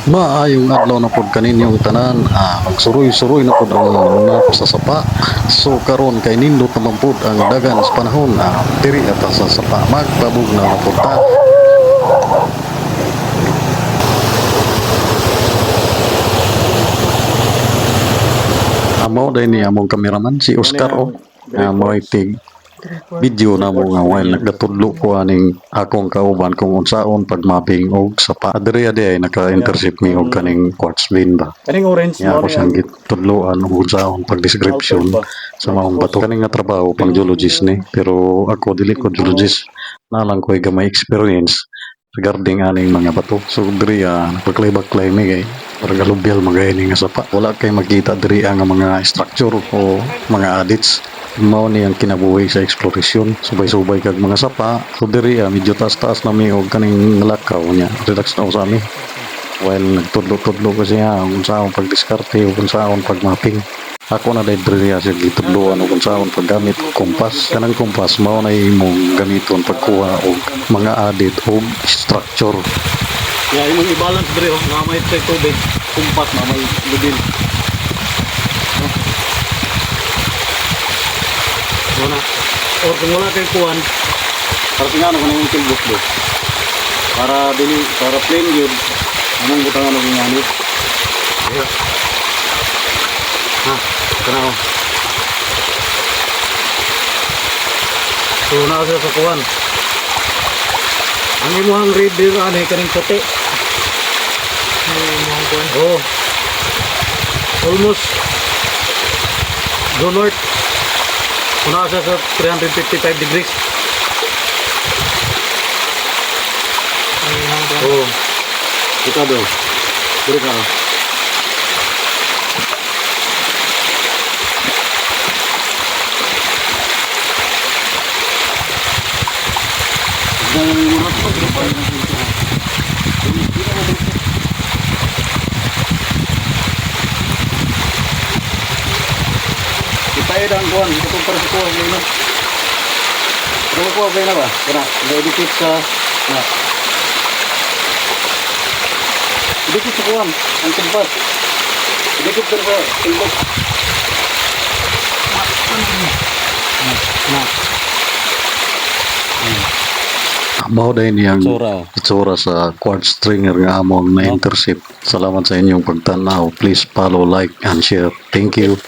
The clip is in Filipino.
Maayong adlaw na pod kaninyong tanan. Magsuroy-suroy na pod ang mga sa sapa. So karon kay nindot naman pod ang dagan sa panahon. Diri ata sa sapa magpabug na pod ta. Amo dai ni among kameraman si Oscar mo'y tig video na mo nga while nagdatudlo ko aning akong kauban kung unsaon pagmapping og sapa. Adri ay naka-intercept mi og kaning quartz vein ba. Kaning orange Nga ako siyang gitudloan og unsaon pag-description sa maong bato. Kaning nga trabaho pang geologist ni, pero ako dili ko geologist, na lang ko'y gamay experience regarding aning mga bato. So diri nagbaklay-baklay mi kay para galubyal magayani nga sapa. Wala kay makita diri ang mga structure o mga adits. Mao ni ang kinabuhi sa exploration. Subay-subay kag mga sapa. So diri medyo taas-taas na mi og kaning lakaw niya. Relax na ako sa amin. While nagtudlo-tudlo ko siya kung saan pagdiskarte o kung saan pagmapping. Ako na dahil diri siya gitudloan o kung saan paggamit o kompas. Kanang kompas mao na imong gamiton pagkuha og mga adit o structure. Yeah, imong i-balance dre nga may tubig, kumpas na may lubil. Wala. Or kung wala kay kuan, para tingano ko nang tilbok do. Para plain yun. Anong butangan ng ngani? Yeah. Kana. So na sa kuan. Ang imuhang reader ani kaning puti. Oh. Almost go north. Una sa 355 degrees. Oh. Kita do. Beri ka. Kita ang kuan, ito para sa kuan ngayon. Ano ko ba na ba? Kana, edit sa na. Edit sa kuan, ang kumpas. Edit sa kumpas. Na. Mao dahil niyang itsura sa quartz stringer nga among na-intercept. Salamat sa inyong pagtanaw. Please follow, like, and share. Thank you.